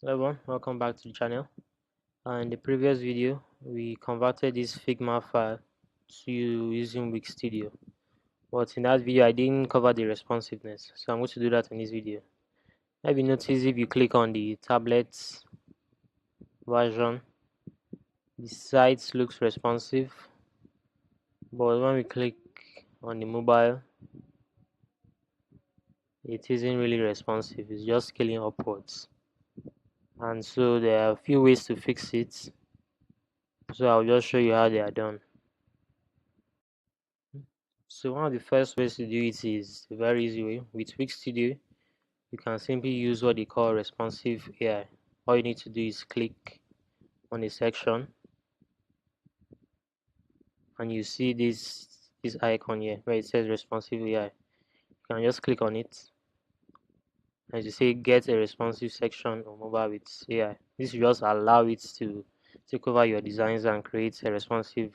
Hello everyone, welcome back to the channel. In the previous video, we converted this Figma file to using Wix Studio. But in that video, I didn't cover the responsiveness, so I'm going to do that in this video. If you notice, if you click on the tablet version, the site looks responsive, but when we click on the mobile, it isn't really responsive. It's just scaling upwards. And so there are a few ways to fix it. So I'll just show you how they are done. So one of the first ways to do it is a very easy way. With Wix Studio, you can simply use what they call responsive AI. All you need to do is click on a section and you see this icon here where it says responsive AI. You can just click on it. As you say, get a responsive section on mobile with AI. This will just allow it to take over your designs and create a responsive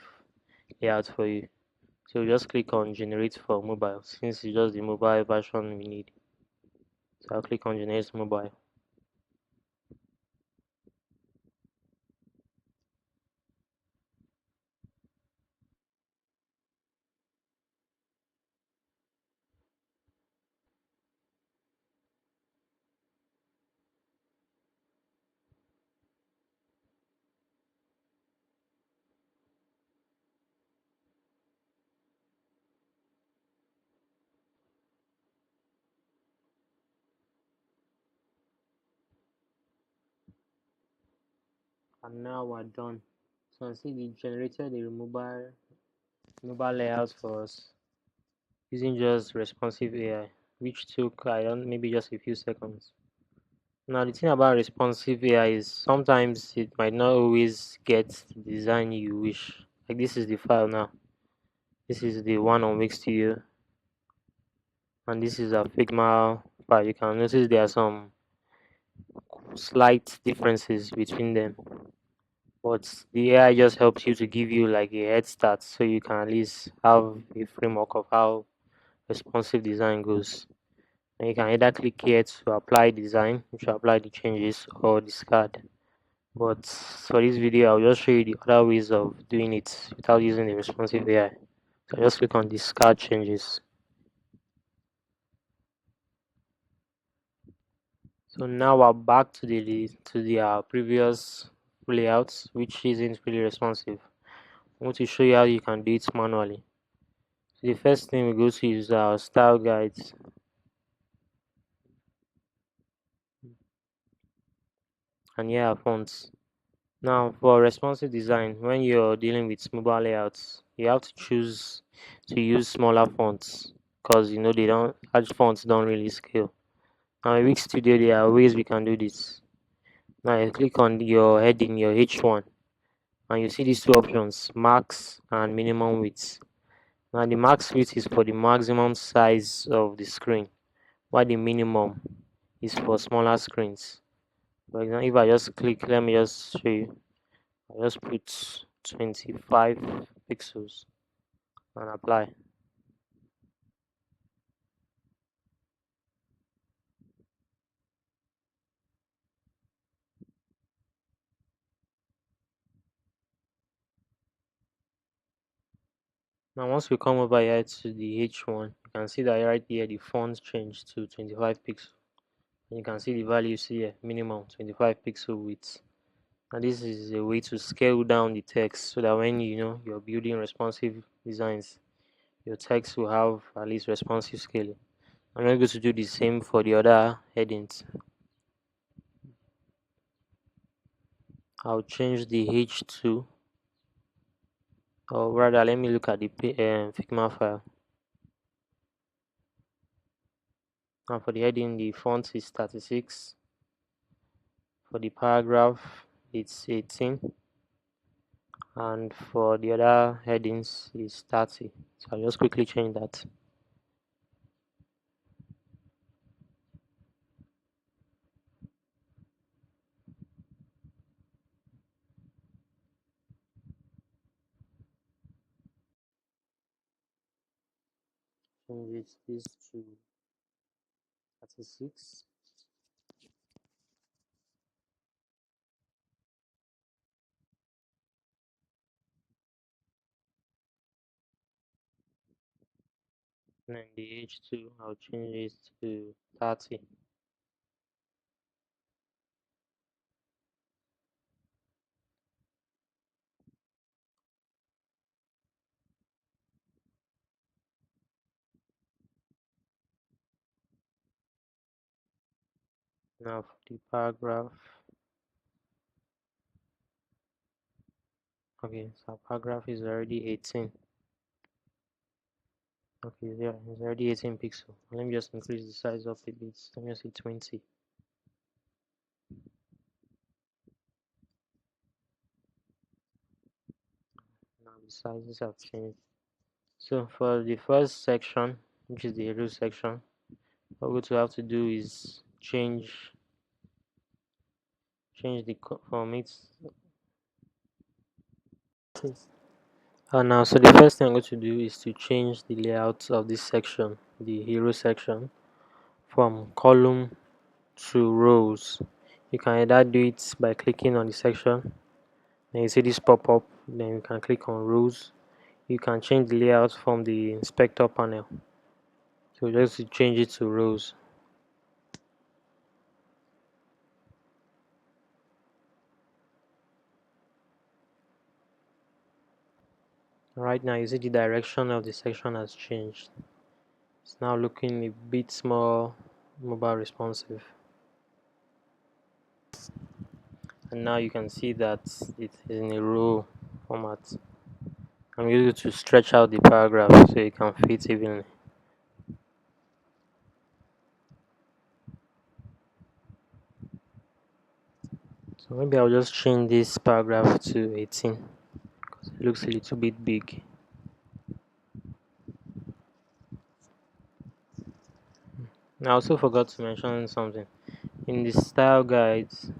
layout for you. So just click on generate for mobile since it's just the mobile version we need. So I'll click on generate mobile. And now we're done. So I see they generated a mobile layout for us using just responsive AI, which took I don't maybe just a few seconds. Now the thing about responsive AI is sometimes it might not always get the design you wish. Like this is the file now. This is the one on Wix Studio, and this is a Figma file. You can notice there are some slight differences between them. But the AI just helps you to give you like a head start so you can at least have a framework of how responsive design goes. And you can either click here to apply design, which will apply the changes, or discard. But for this video, I'll just show you the other ways of doing it without using the responsive AI. So just click on discard changes. So now we're back to the previous layouts, which isn't really responsive. I want to show you how you can do it manually. So the first thing we go to is our style guides, and here are fonts. Now for responsive design, when you're dealing with mobile layouts, you have to choose to use smaller fonts because you know they don't large fonts don't really scale. Now in Wix Studio there are ways we can do this. Now you click on your heading, your H1, and you see these two options, max and minimum width. Now the max width is for the maximum size of the screen, while the minimum is for smaller screens. For example, if I just click, let me just show you. I just put 25 pixels and apply. Now once we come over here to the H1, you can see that right here the font changed to 25 pixels. And you can see the values here, minimum 25 pixel width. And this is a way to scale down the text so that when you know you're building responsive designs, your text will have at least responsive scaling. I'm not going to do the same for the other headings. I'll change the H2, or rather let me look at the Figma file. Now for the heading, the font is 36. For the paragraph, it's 18. And for the other headings, it's 30. So I'll just quickly change that. Change this to 36. then the H2, I'll change it to 30. Now for the paragraph, okay, so paragraph is already 18. Okay, yeah, it's already 18 pixel. Let me just increase the size of it a bit. Let me say 20. Now the sizes have changed. So for the first section, which is the hero section, what we're going to have to do is change the from it. Now, so the first thing I'm going to do is to change the layout of this section, the hero section, from column to rows. You can either do it by clicking on the section, then you see this pop up, then you can click on rows. You can change the layout from the inspector panel. So just to change it to rows. Right now you see the direction of the section has changed. It's now looking a bit more mobile responsive. And now you can see that it is in a row format. I'm using to stretch out the paragraph so it can fit evenly. So maybe I'll just change this paragraph to 18 because it looks a little bit big. I also forgot to mention something. In the style guides,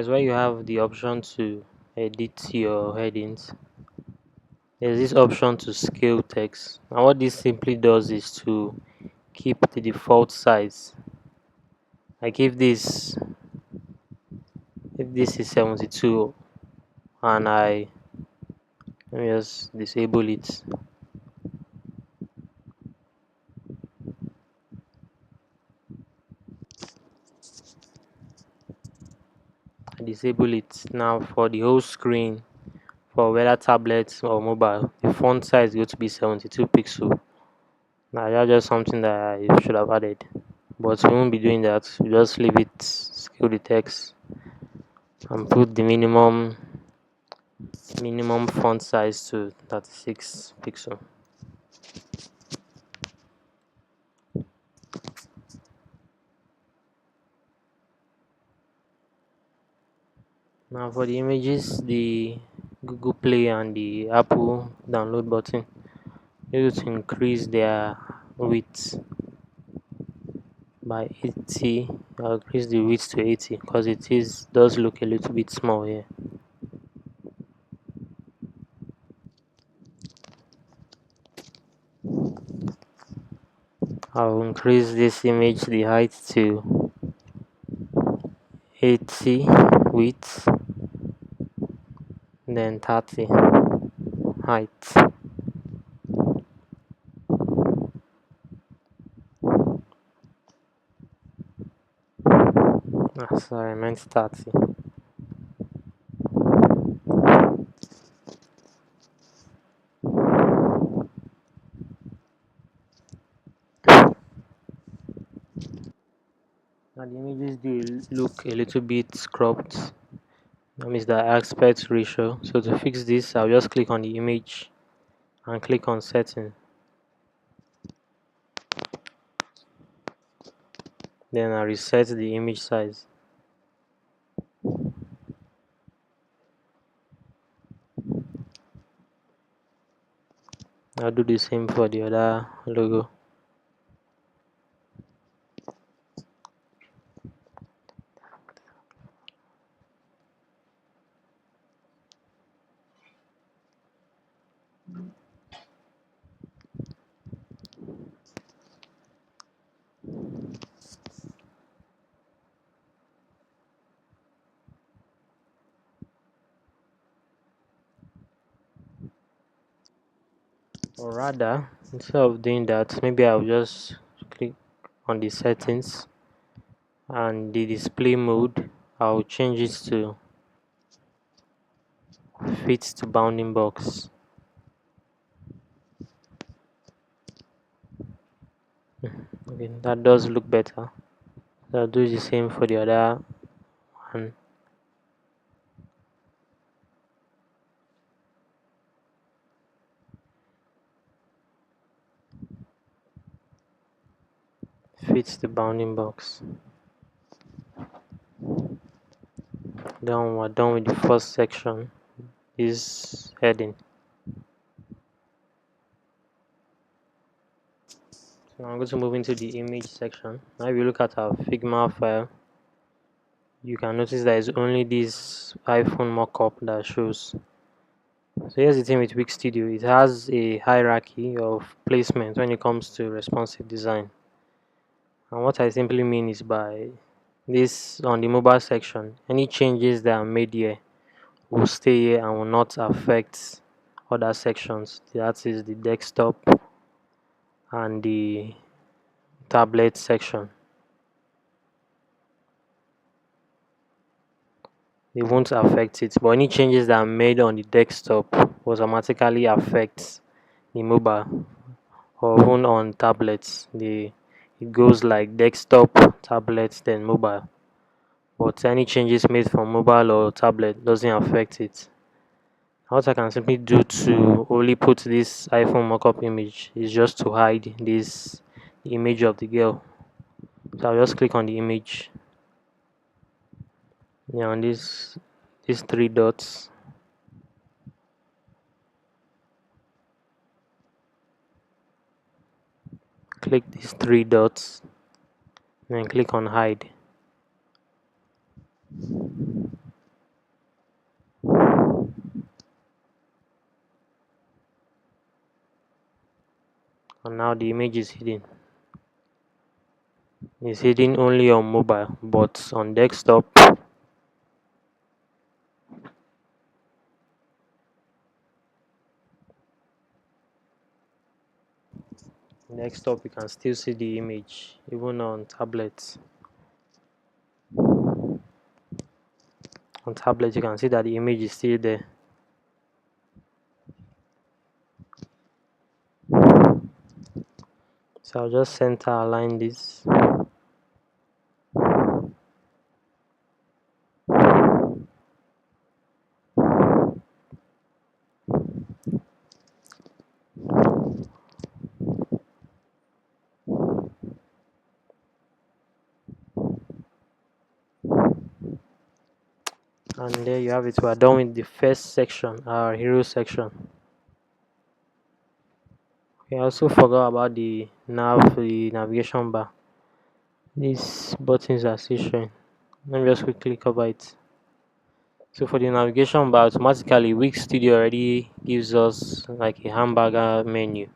where you have the option to edit your headings, there's this option to scale text. And what this simply does is to keep the default size. Like if this is 72 and let me just disable it. I disable it now for the whole screen. For whether tablets or mobile, the font size is going to be 72 pixel. Now that's just something that I should have added, but we won't be doing that. We just leave it, scale the text, and put the minimum font size to 36 pixel. Now for the images, the Google Play and the Apple download button, use to increase their width by 80. I'll increase the width to 80 because does look a little bit small here. I'll increase this image the height to 80 width, then 30 height. Sorry, I meant 30. Now the images do look a little bit cropped. That means the aspect ratio. So to fix this, I'll just click on the image and click on setting. Then I reset the image size. I'll do the same for the other logo. Or rather, instead of doing that, maybe I'll just click on the settings and the display mode. I'll change it to fit to bounding box. Okay, that does look better. So I'll do the same for the other one. Fits the bounding box. Then we're done with the first section, is heading. So I'm going to move into the image section. Now if you look at our Figma file, you can notice there is only this iPhone mockup that shows. So here's the thing with Wix Studio, it has a hierarchy of placement when it comes to responsive design. And what I simply mean is by this on the mobile section, any changes that are made here will stay here and will not affect other sections. That is the desktop and the tablet section. It won't affect it, but any changes that are made on the desktop will automatically affect the mobile or even on tablets. It goes like desktop, tablet, then mobile. But any changes made from mobile or tablet doesn't affect it. What I can simply do to only put this iPhone mockup image is just to hide this image of the girl. So I'll just click on the image. Yeah, on these three dots. Click these three dots, then click on hide. And now the image is hidden. It's hidden only on mobile, but on desktop you can still see the image even on tablets. On tablet you can see that the image is still there. So I'll just center align this. And there you have it. We are done with the first section, our hero section. We also forgot about the navigation bar. These buttons are still showing. Let me just quickly cover it. So for the navigation bar, automatically Wix Studio already gives us like a hamburger menu.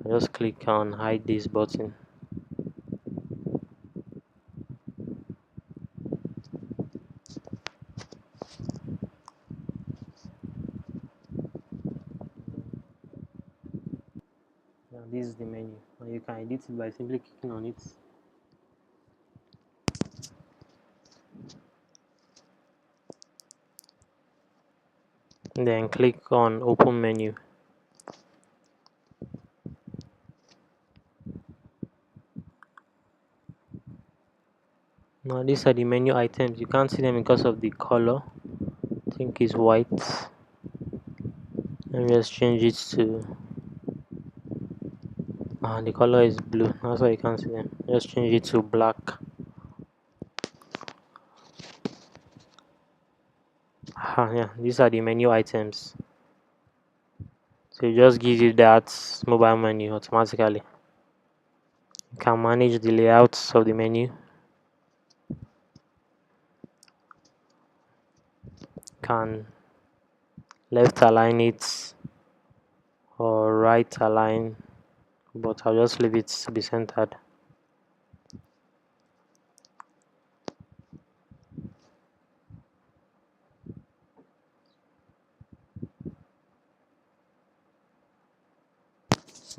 I just click on hide this button. Now this is the menu, and you can edit it by simply clicking on it. And then click on open menu. Now these are the menu items. You can't see them because of the color. I think it's white. Let me just change it to the color is blue. That's why you can't see them. Just change it to black. Yeah, these are the menu items. So it just gives you that mobile menu automatically. You can manage the layouts of the menu. Can left align it or right align, but I'll just leave it to be centered.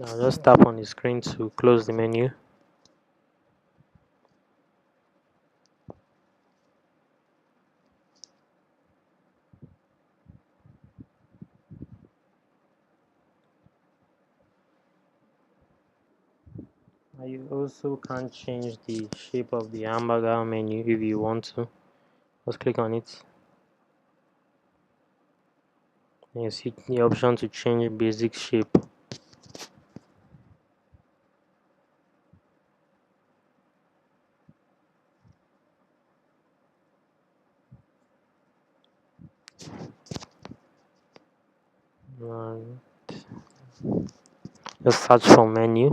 I'll just tap on the screen to close the menu. You also can change the shape of the hamburger menu if you want to. Just click on it. And you see the option to change basic shape. And just search for menu.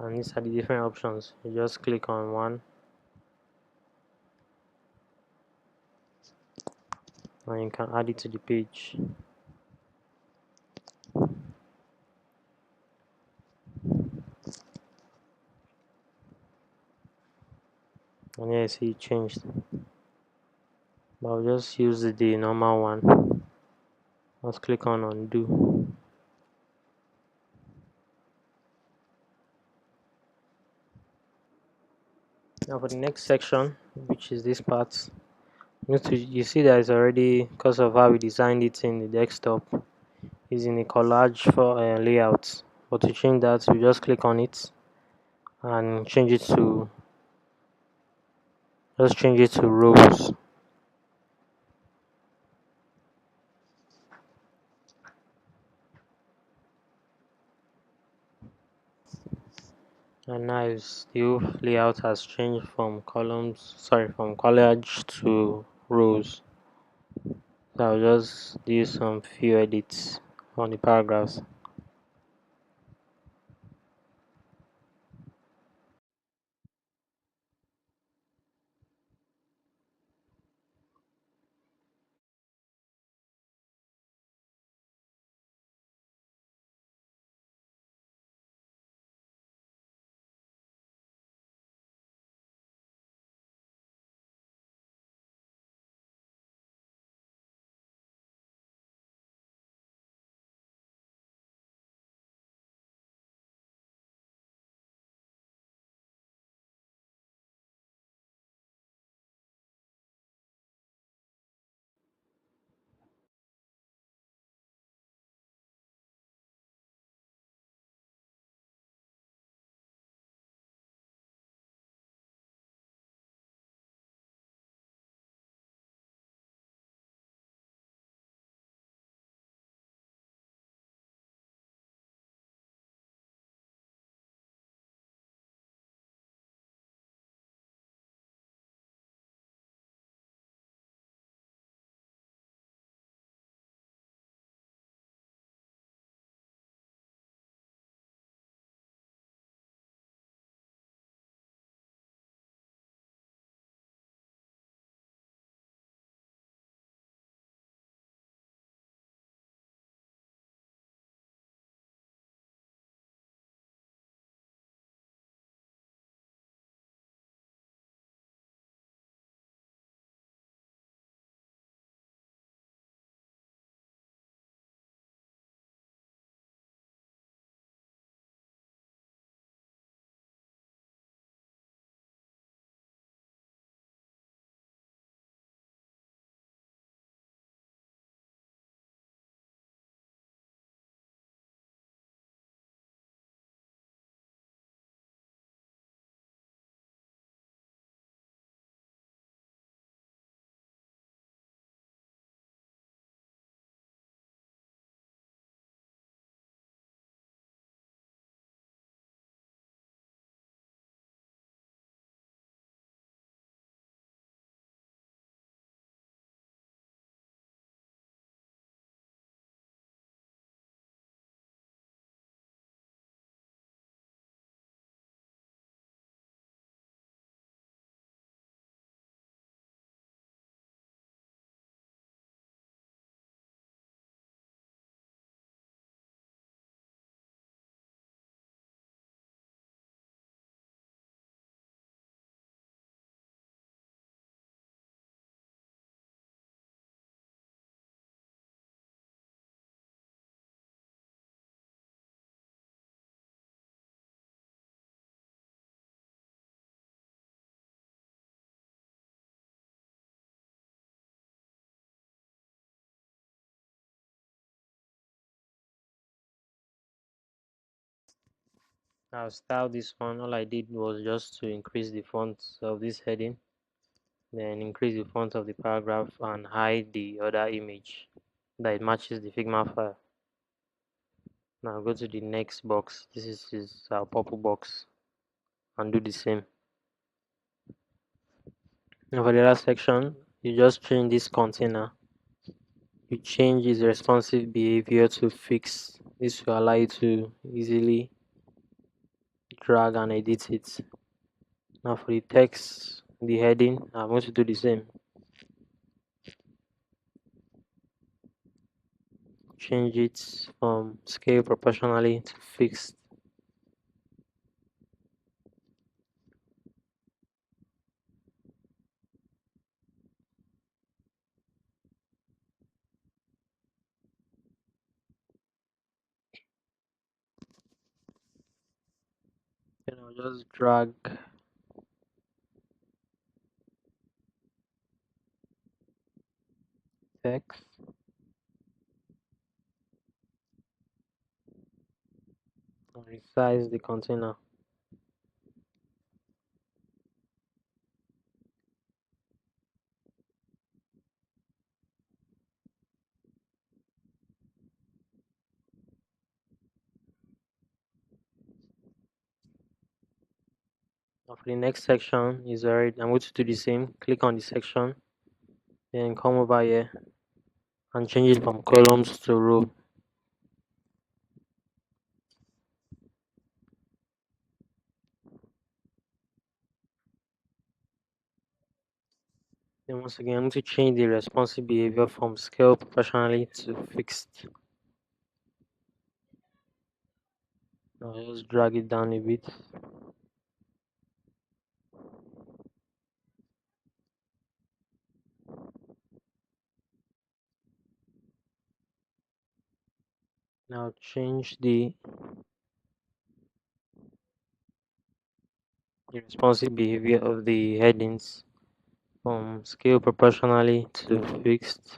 And these are the different options. You just click on one and you can add it to the page. And here you see it changed. But I'll just use the normal one. Just click on undo. Now for the next section, which is this part, you see that it's already, because of how we designed it in the desktop, is in a collage for layout. But to change that, we just click on it and change it to rows. And now the whole layout has changed from from collage to rows. So I'll just do some few edits on the paragraphs. I'll style this one. All I did was just to increase the font of this heading, then increase the font of the paragraph and hide the other image that it matches the Figma file. Now go to the next box. This is our purple box and do the same. Now for the last section, you just change this container. You change its responsive behavior to fixed. This will allow you to easily drag and edit it. Now for the text, the heading, I'm going to do the same. Change it from scale proportionally to fixed. Then I'll just drag text and resize the container. Now for the next section is already, I'm going to do the same. Click on the section, then come over here and change it from columns to row. Then once again, I'm going to change the responsive behavior from scale proportionally to fixed. I'll just drag it down a bit. Now change the responsive behavior of the headings from scale proportionally to fixed.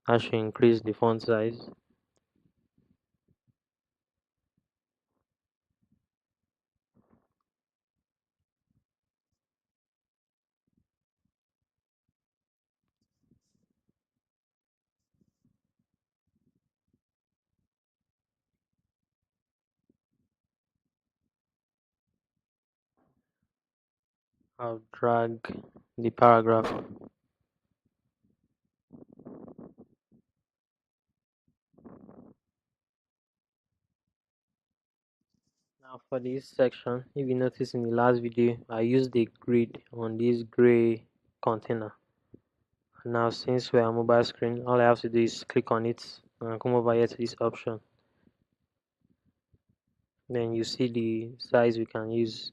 That should increase the font size. I'll drag the paragraph. Now for this section, if you notice in the last video, I used a grid on this gray container. Now since we're on mobile screen, all I have to do is click on it and come over here to this option. Then you see the size we can use.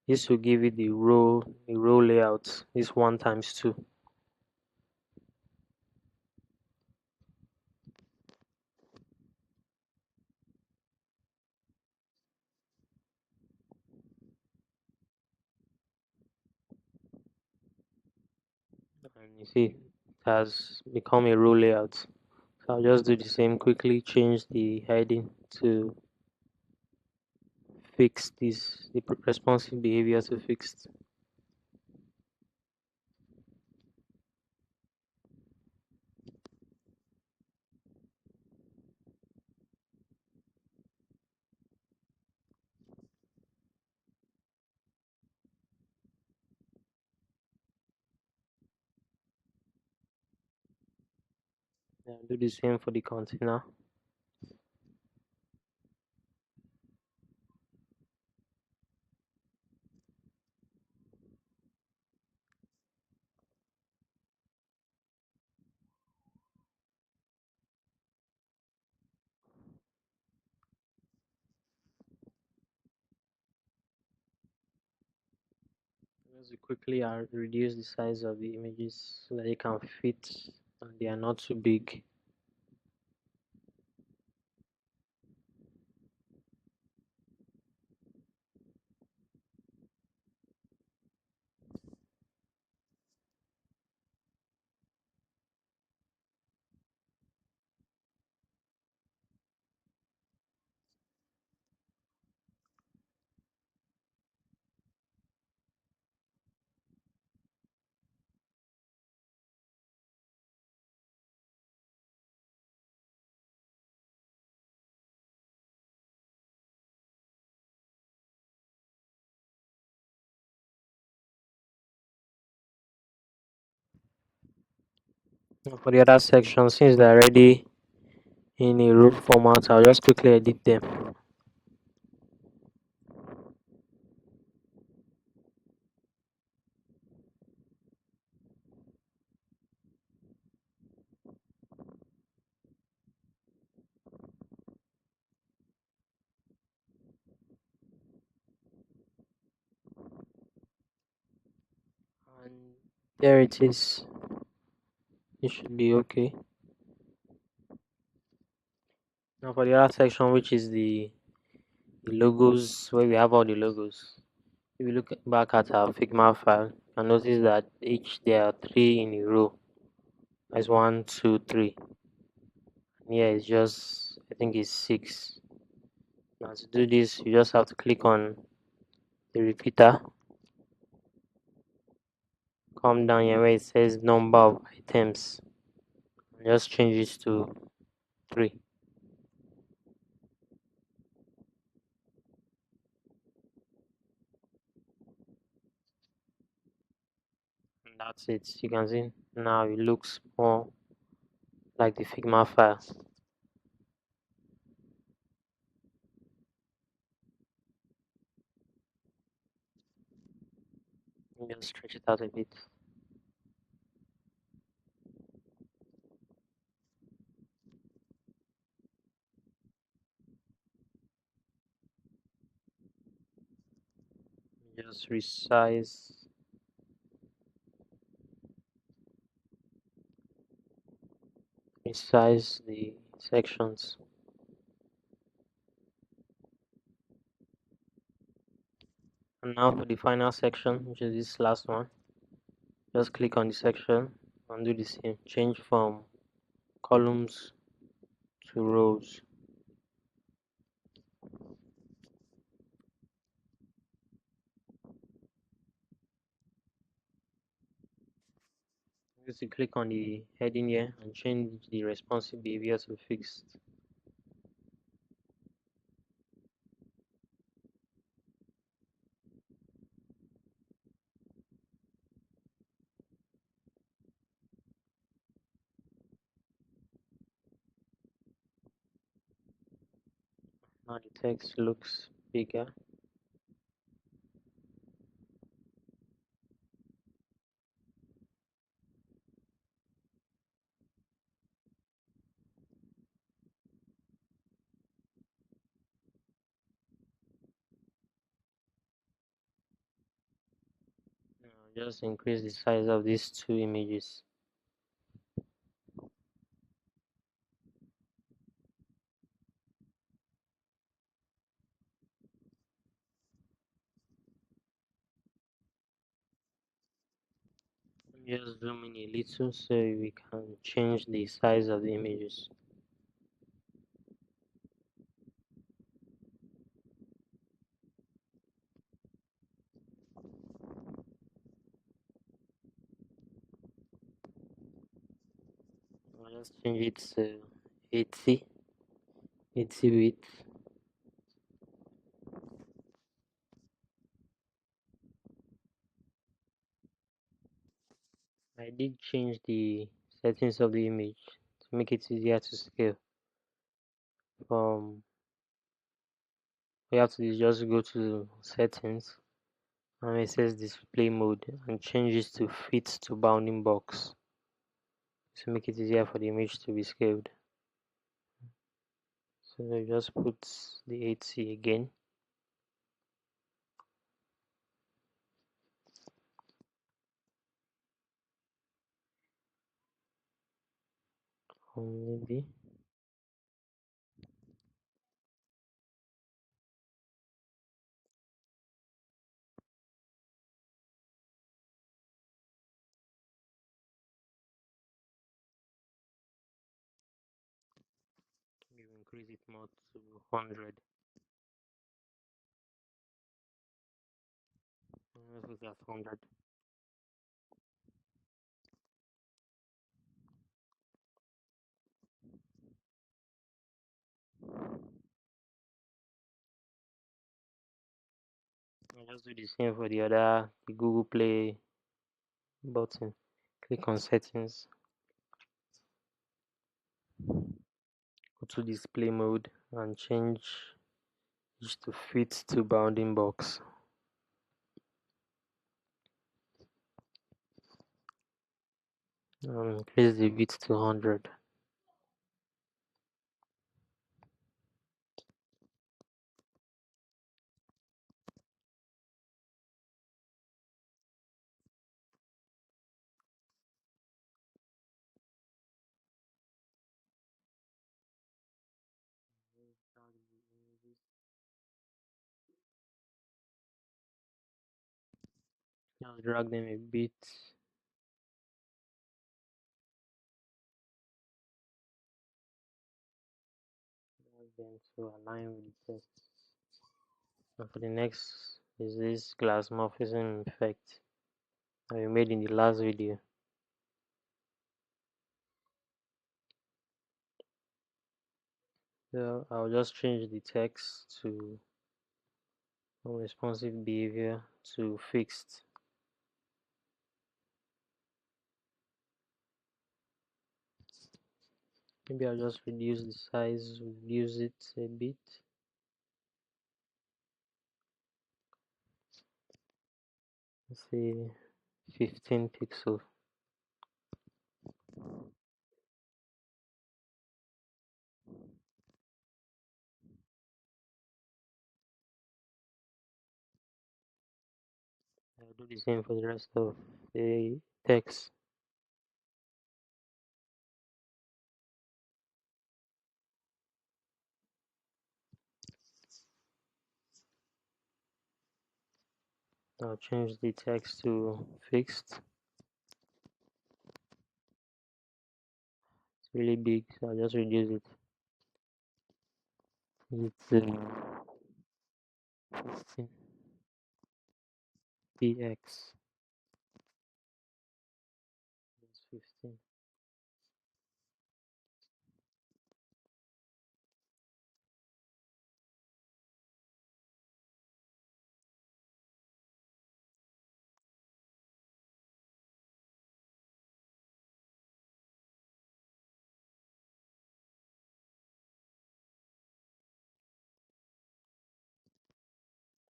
This will give you the row layout. This 1 times 2. And you see it has become a row layout. So I'll just do the same, quickly change the heading to fix this, the responsive behavior to fixed. Do the same for the container. Just to quickly reduce the size of the images so that they can fit and they are not too big. For the other section, since they're already in a row format, I'll just quickly edit them. And there it is. It should be okay. Now for the other section, which is the logos, where we have all the logos. If you look back at our Figma file, you can notice that each there are three in a row. That's one, two, three. And here it's just, I think it's six. Now to do this, you just have to click on the repeater, come down here where it says number of items, and just change it to 3. And that's it. You can see now it looks more like the Figma file. Just stretch it out a bit. Just resize the sections. And now for the final section, which is this last one, just click on the section and do the same. Change from columns to rows. Just click on the heading here and change the responsive behavior to fixed. Now the text looks bigger. Just increase the size of these two images. Just zoom in a little so we can change the size of the images. I'll just change it to 80 width. I did change the settings of the image to make it easier to scale. All you have to do is just go to settings and it says display mode and change it to fit to bounding box to make it easier for the image to be scaled. So I just put the 80 again. Or maybe you increase it more to 100. Let's look at 100. I'll just do the same for the Google Play button. Click on settings, go to display mode and change each to fit to bounding box. Increase the width to 100. Just drag them a bit. Drag them to align with the text. And for the next is this glass morphism effect that we made in the last video. So I'll just change the text to responsive behavior to fixed. Maybe I'll just reduce the size, reduce it a bit. Let's say 15 pixels. I'll do the same for the rest of the text. I'll change the text to fixed. It's really big, so I'll just reduce it. It's 15 px. It's 15.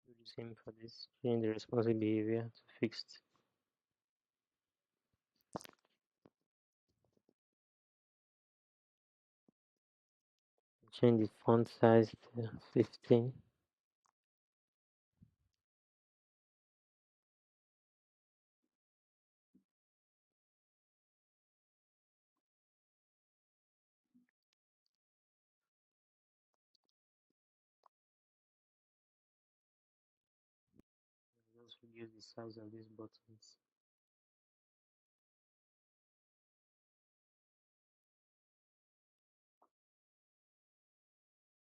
Do the same for this. Change the responsive behavior to fixed. Change the font size to 15. Just reduce the size of these buttons.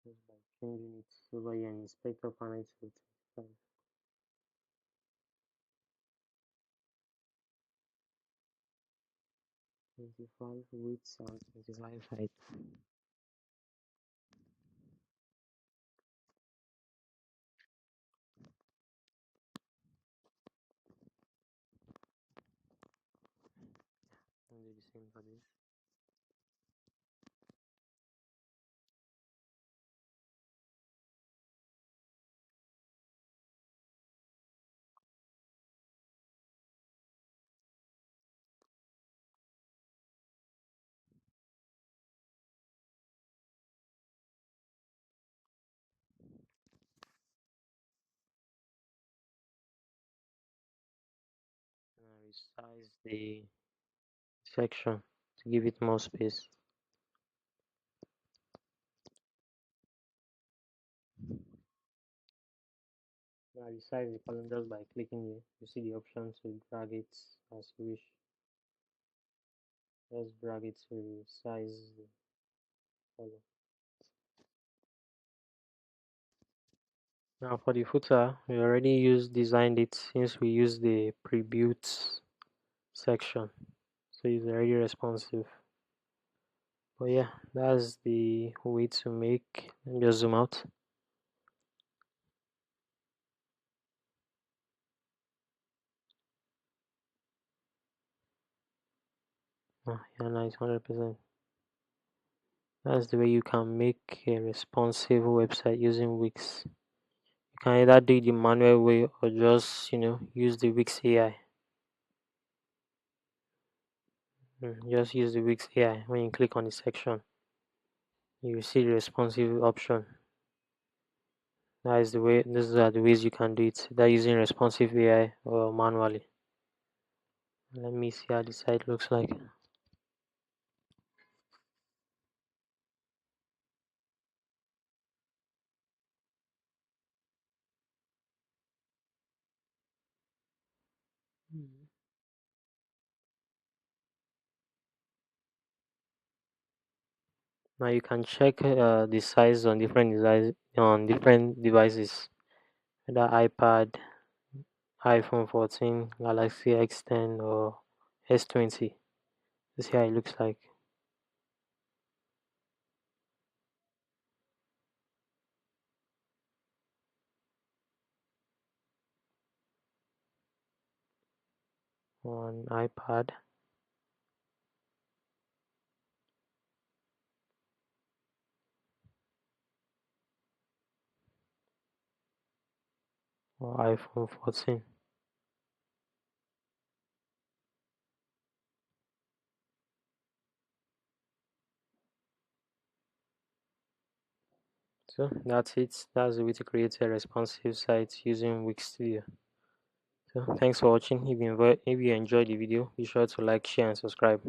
Just by changing it over here in inspector panel to 25. 25 width and 25 height. And do the same for this. Now resize the section to give it more space. Now resize the column just by clicking here. You see the option to drag it as you wish. Just drag it to resize the column. Now for the footer, we already designed it since we used the pre-built section, so it's already responsive. But yeah, that's the way to make. Let me just zoom out. Oh, yeah, nice, 100%. That's the way you can make a responsive website using Wix. You can either do it the manual way or just use the Wix AI. Just use the Wix AI. When you click on the section, you will see the responsive option. That is the way. These are the ways you can do it. That using responsive AI or manually. Let me see how the site looks like. Now you can check the size on different devices, whether iPad, iPhone 14, Galaxy X10, or S20. This how it looks like. On iPad or iPhone 14. So that's it. That's the way to create a responsive site using Wix Studio. So thanks for watching. If you enjoyed the video, be sure to like, share, and subscribe.